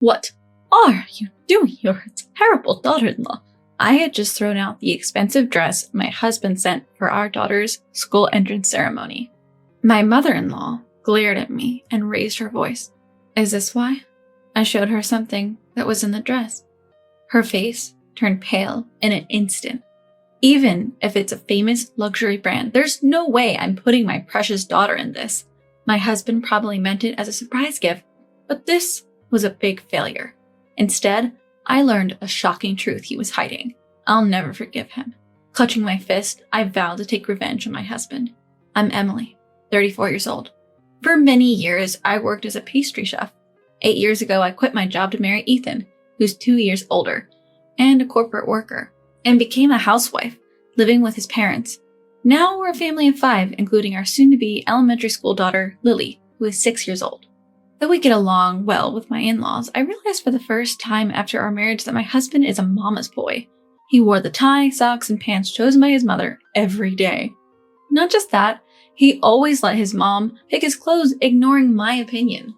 What are you doing? You're a terrible daughter-in-law. I had just thrown out the expensive dress my husband sent for our daughter's school entrance ceremony. My mother-in-law glared at me and raised her voice. Is this why? I showed her something that was in the dress. Her face turned pale in an instant. Even if it's a famous luxury brand, there's no way I'm putting my precious daughter in this. My husband probably meant it as a surprise gift, but this was a big failure. Instead, I learned a shocking truth he was hiding. I'll never forgive him. Clutching my fist, I vowed to take revenge on my husband. I'm Emily, 34 years old. For many years, I worked as a pastry chef. 8 years ago, I quit my job to marry Ethan, who's 2 years older, and a corporate worker, and became a housewife, living with his parents. Now we're a family of 5, including our soon-to-be elementary school daughter, Lily, who is 6 years old. Though we get along well with my in-laws, I realized for the first time after our marriage that my husband is a mama's boy. He wore the tie, socks, and pants chosen by his mother every day. Not just that, he always let his mom pick his clothes, ignoring my opinion.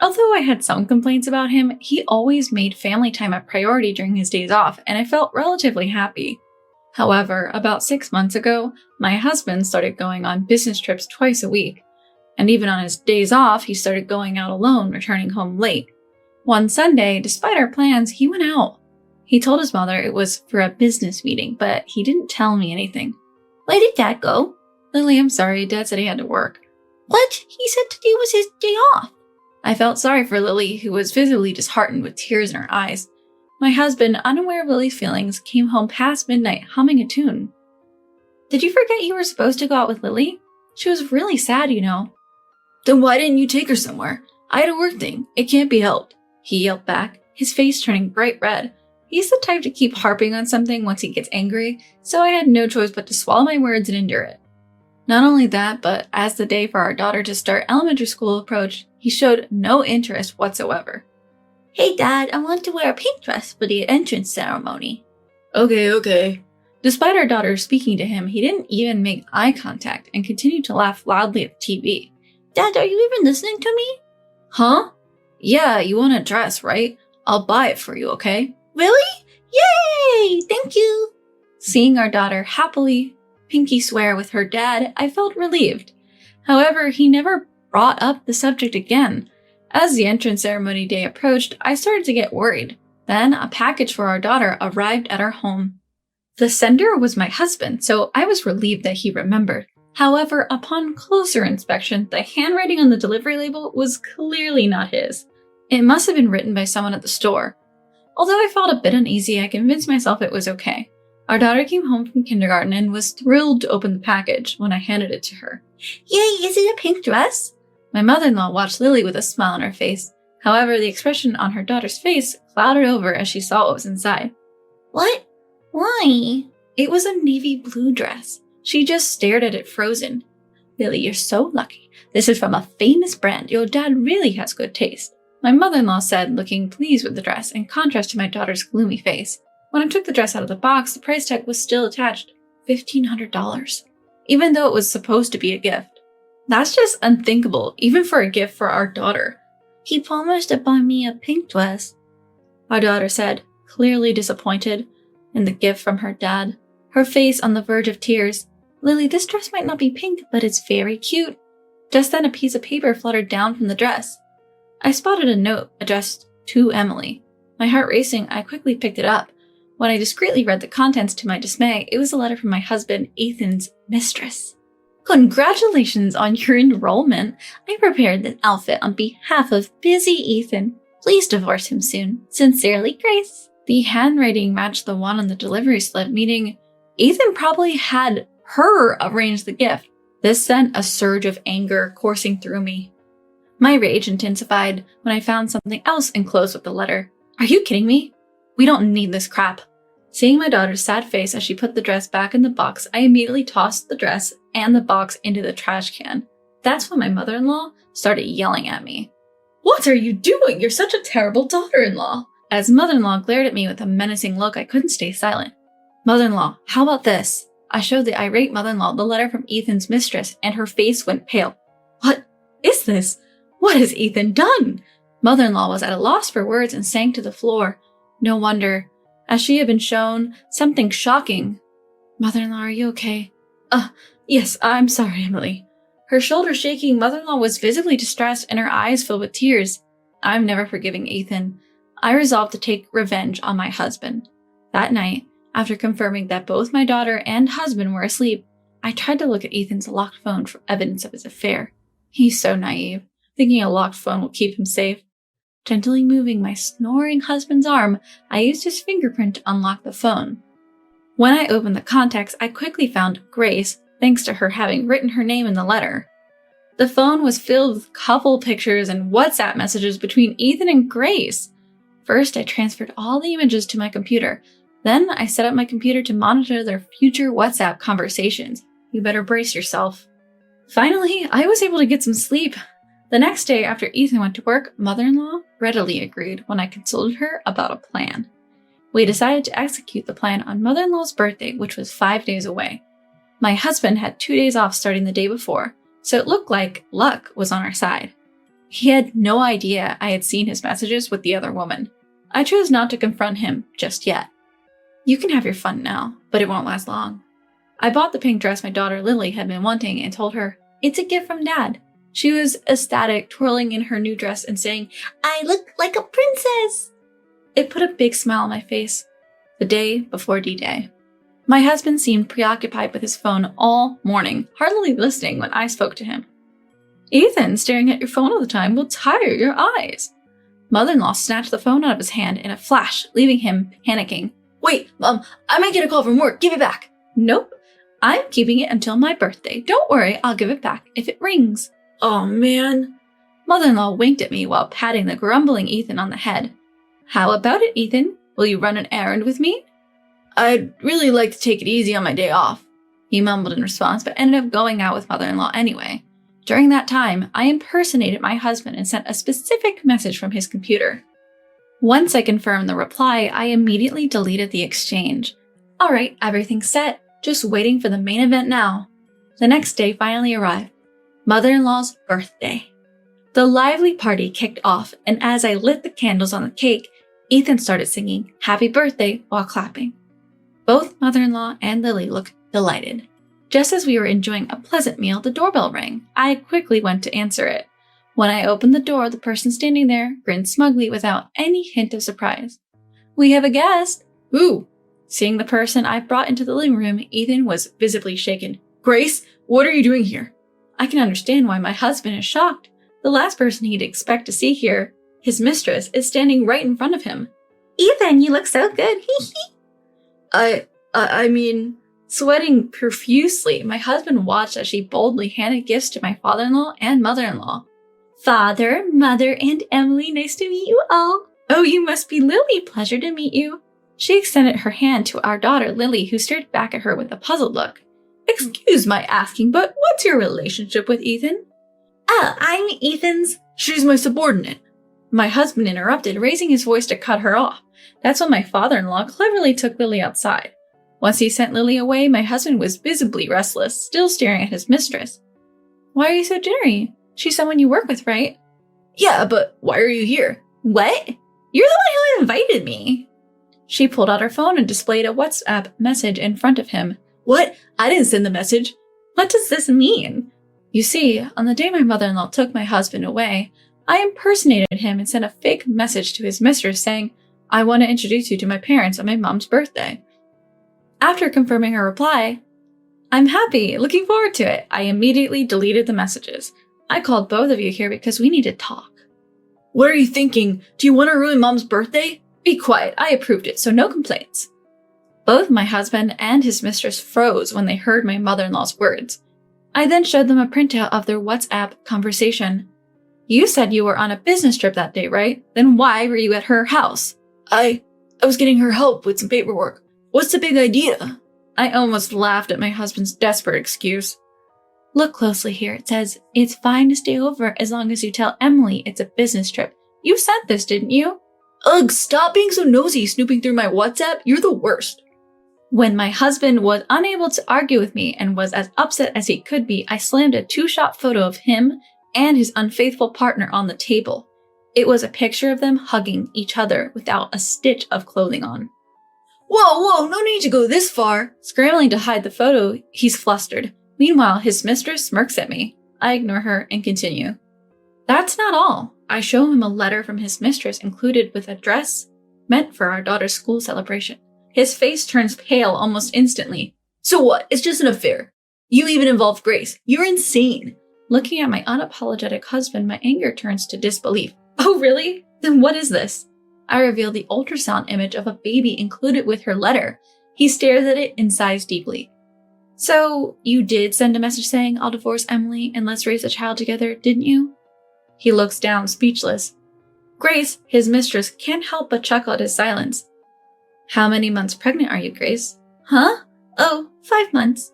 Although I had some complaints about him, he always made family time a priority during his days off, and I felt relatively happy. However, about 6 months ago, my husband started going on business trips twice a week. And even on his days off, he started going out alone, returning home late. One Sunday, despite our plans, he went out. He told his mother it was for a business meeting, but he didn't tell me anything. Where did Dad go? Lily, I'm sorry. Dad said he had to work. What? He said today was his day off. I felt sorry for Lily, who was visibly disheartened with tears in her eyes. My husband, unaware of Lily's feelings, came home past midnight humming a tune. Did you forget you were supposed to go out with Lily? She was really sad, you know. Then why didn't you take her somewhere? I had a work thing. It can't be helped. He yelled back, his face turning bright red. He's the type to keep harping on something once he gets angry, so I had no choice but to swallow my words and endure it. Not only that, but as the day for our daughter to start elementary school approached, he showed no interest whatsoever. Hey Dad, I want to wear a pink dress for the entrance ceremony. Okay. Despite our daughter speaking to him, he didn't even make eye contact and continued to laugh loudly at the TV. Dad, are you even listening to me? Huh? Yeah, you want a dress, right? I'll buy it for you, okay? Really? Yay! Thank you! Seeing our daughter happily pinky swear with her dad, I felt relieved. However, he never brought up the subject again. As the entrance ceremony day approached, I started to get worried. Then a package for our daughter arrived at our home. The sender was my husband, so I was relieved that he remembered. However, upon closer inspection, the handwriting on the delivery label was clearly not his. It must have been written by someone at the store. Although I felt a bit uneasy, I convinced myself it was okay. Our daughter came home from kindergarten and was thrilled to open the package when I handed it to her. Yay, is it a pink dress? My mother-in-law watched Lily with a smile on her face. However, the expression on her daughter's face clouded over as she saw what was inside. What? Why? It was a navy blue dress. She just stared at it frozen. Lily, you're so lucky. This is from a famous brand. Your dad really has good taste. My mother-in-law said, looking pleased with the dress in contrast to my daughter's gloomy face. When I took the dress out of the box, the price tag was still attached. $1,500. Even though it was supposed to be a gift. That's just unthinkable, even for a gift for our daughter. He promised to buy me a pink dress, our daughter said, clearly disappointed in the gift from her dad, her face on the verge of tears. Lily, this dress might not be pink, but it's very cute. Just then a piece of paper fluttered down from the dress. I spotted a note addressed to Emily. My heart racing, I quickly picked it up. When I discreetly read the contents to my dismay, it was a letter from my husband, Ethan's mistress. Congratulations on your enrollment. I prepared this outfit on behalf of busy Ethan. Please divorce him soon. Sincerely, Grace. The handwriting matched the one on the delivery slip, meaning Ethan probably had her arrange the gift. This sent a surge of anger coursing through me. My rage intensified when I found something else enclosed with the letter. Are you kidding me? We don't need this crap. Seeing my daughter's sad face as she put the dress back in the box, I immediately tossed the dress and the box into the trash can. That's when my mother-in-law started yelling at me. What are you doing? You're such a terrible daughter-in-law. As mother-in-law glared at me with a menacing look, I couldn't stay silent. Mother-in-law, how about this? I showed the irate mother-in-law the letter from Ethan's mistress, and her face went pale. What is this? What has Ethan done? Mother-in-law was at a loss for words and sank to the floor. No wonder, as she had been shown something shocking. Mother-in-law, are you okay? Yes, I'm sorry, Emily. Her shoulders shaking, mother-in-law was visibly distressed and her eyes filled with tears. I'm never forgiving Ethan. I resolved to take revenge on my husband. That night, after confirming that both my daughter and husband were asleep, I tried to look at Ethan's locked phone for evidence of his affair. He's so naive, thinking a locked phone will keep him safe. Gently moving my snoring husband's arm, I used his fingerprint to unlock the phone. When I opened the contacts, I quickly found Grace, thanks to her having written her name in the letter. The phone was filled with couple pictures and WhatsApp messages between Ethan and Grace. First, I transferred all the images to my computer. Then, I set up my computer to monitor their future WhatsApp conversations. You better brace yourself. Finally, I was able to get some sleep. The next day, after Ethan went to work, mother-in-law readily agreed when I consulted her about a plan. We decided to execute the plan on mother-in-law's birthday, which was 5 days away. My husband had 2 days off starting the day before, so it looked like luck was on our side. He had no idea I had seen his messages with the other woman. I chose not to confront him just yet. You can have your fun now, but it won't last long. I bought the pink dress my daughter Lily had been wanting and told her, "It's a gift from Dad." She was ecstatic, twirling in her new dress and saying, "I look like a princess." It put a big smile on my face. The day before D-Day. My husband seemed preoccupied with his phone all morning, hardly listening when I spoke to him. "Ethan, staring at your phone all the time will tire your eyes." Mother-in-law snatched the phone out of his hand in a flash, leaving him panicking. "Wait, Mom, I might get a call from work. Give it back." "Nope, I'm keeping it until my birthday. Don't worry, I'll give it back if it rings." "Oh, man." Mother-in-law winked at me while patting the grumbling Ethan on the head. "How about it, Ethan? Will you run an errand with me?" "I'd really like to take it easy on my day off," he mumbled in response, but ended up going out with mother-in-law anyway. During that time, I impersonated my husband and sent a specific message from his computer. Once I confirmed the reply, I immediately deleted the exchange. All right, everything's set. Just waiting for the main event now. The next day finally arrived. Mother-in-law's birthday. The lively party kicked off, and as I lit the candles on the cake, Ethan started singing "Happy Birthday" while clapping. Both mother-in-law and Lily looked delighted. Just as we were enjoying a pleasant meal, the doorbell rang. I quickly went to answer it. When I opened the door, the person standing there grinned smugly without any hint of surprise. "We have a guest." "Who?" Seeing the person I brought into the living room, Ethan was visibly shaken. "Grace, what are you doing here?" I can understand why my husband is shocked. The last person he'd expect to see here, his mistress, is standing right in front of him. "Ethan, you look so good." I mean, sweating profusely, my husband watched as she boldly handed gifts to my father-in-law and mother-in-law. "Father, Mother, and Emily, nice to meet you all." "Oh, you must be Lily. Pleasure to meet you." She extended her hand to our daughter, Lily, who stared back at her with a puzzled look. "Excuse my asking, but what's your relationship with Ethan?" "Oh, I'm Ethan's—" "She's my subordinate." My husband interrupted, raising his voice to cut her off. That's when my father-in-law cleverly took Lily outside. Once he sent Lily away, my husband was visibly restless, still staring at his mistress. "Why are you so jittery? She's someone you work with, right?" "Yeah, but why are you here?" "What? You're the one who invited me." She pulled out her phone and displayed a WhatsApp message in front of him. "What? I didn't send the message." "What does this mean?" You see, on the day my mother-in-law took my husband away, I impersonated him and sent a fake message to his mistress saying, "I want to introduce you to my parents on my mom's birthday." After confirming her reply, "I'm happy, looking forward to it," I immediately deleted the messages. "I called both of you here because we need to talk." "What are you thinking? Do you want to ruin Mom's birthday?" "Be quiet, I approved it, so no complaints." Both my husband and his mistress froze when they heard my mother-in-law's words. I then showed them a printout of their WhatsApp conversation. "You said you were on a business trip that day, right? Then why were you at her house?" I was getting her help with some paperwork. What's the big idea?" I almost laughed at my husband's desperate excuse. "Look closely here. It says, it's fine to stay over as long as you tell Emily it's a business trip. You sent this, didn't you?" "Ugh, stop being so nosy, snooping through my WhatsApp. You're the worst." When my husband was unable to argue with me and was as upset as he could be, I slammed a two-shot photo of him and his unfaithful partner on the table. It was a picture of them hugging each other without a stitch of clothing on. Whoa, no need to go this far. Scrambling to hide the photo, he's flustered. Meanwhile, his mistress smirks at me. I ignore her and continue. That's not all. I show him a letter from his mistress included with a dress meant for our daughter's school celebration. His face turns pale almost instantly. So what? It's just an affair. You even involved Grace. You're insane. Looking at my unapologetic husband, my anger turns to disbelief. Oh, really? Then what is this? I reveal the ultrasound image of a baby included with her letter. He stares at it and sighs deeply. So, you did send a message saying, I'll divorce Emily and let's raise a child together, didn't you? He looks down, speechless. Grace, his mistress, can't help but chuckle at his silence. How many months pregnant are you, Grace? Huh? Oh, 5 months.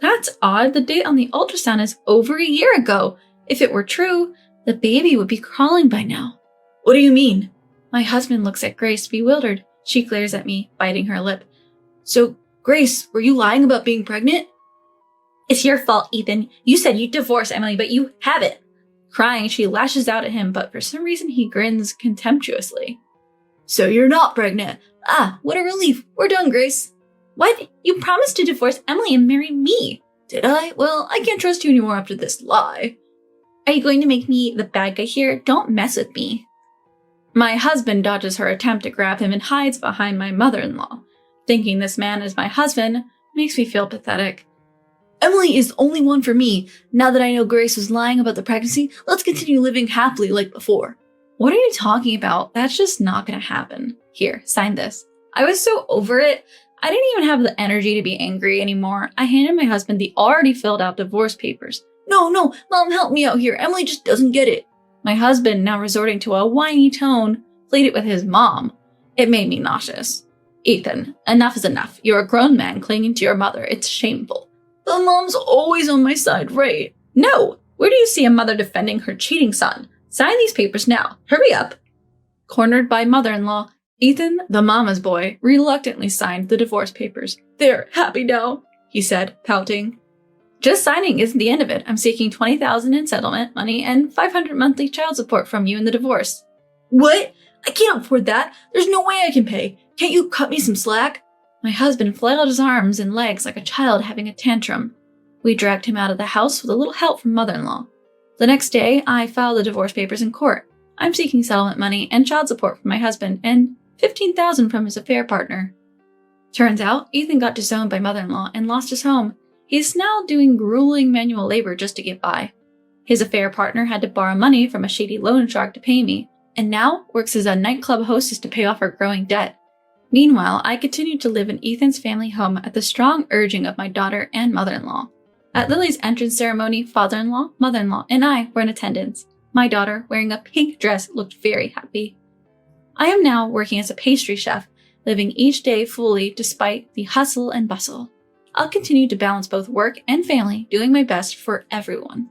That's odd. The date on the ultrasound is over a year ago. If it were true, the baby would be crawling by now. What do you mean? My husband looks at Grace, bewildered. She glares at me, biting her lip. So, Grace, were you lying about being pregnant? It's your fault, Ethan. You said you'd divorce Emily, but you haven't. Crying, she lashes out at him, but for some reason he grins contemptuously. So you're not pregnant. Ah, what a relief. We're done, Grace. What? You promised to divorce Emily and marry me. Did I? Well, I can't trust you anymore after this lie. Are you going to make me the bad guy here? Don't mess with me. My husband dodges her attempt to grab him and hides behind my mother-in-law. Thinking this man is my husband makes me feel pathetic. Emily is the only one for me. Now that I know Grace was lying about the pregnancy, let's continue living happily like before. What are you talking about? That's just not gonna happen. Here, sign this. I was so over it. I didn't even have the energy to be angry anymore. I handed my husband the already filled out divorce papers. No, Mom, help me out here. Emily just doesn't get it. My husband, now resorting to a whiny tone, pleaded with his mom. It made me nauseous. Ethan, enough is enough. You're a grown man clinging to your mother. It's shameful. The mom's always on my side, right? No! Where do you see a mother defending her cheating son? Sign these papers now. Hurry up. Cornered by mother-in-law, Ethan, the mama's boy, reluctantly signed the divorce papers. There, happy now, he said, pouting. Just signing isn't the end of it. I'm seeking $20,000 in settlement money and $500 monthly child support from you in the divorce. What? I can't afford that. There's no way I can pay. Can't you cut me some slack? My husband flailed his arms and legs like a child having a tantrum. We dragged him out of the house with a little help from mother-in-law. The next day, I filed the divorce papers in court. I'm seeking settlement money and child support from my husband and $15,000 from his affair partner. Turns out, Ethan got disowned by mother-in-law and lost his home. He's now doing grueling manual labor just to get by. His affair partner had to borrow money from a shady loan shark to pay me, and now works as a nightclub hostess to pay off her growing debt. Meanwhile, I continued to live in Ethan's family home at the strong urging of my daughter and mother-in-law. At Lily's entrance ceremony, father-in-law, mother-in-law, and I were in attendance. My daughter, wearing a pink dress, looked very happy. I am now working as a pastry chef, living each day fully despite the hustle and bustle. I'll continue to balance both work and family, doing my best for everyone.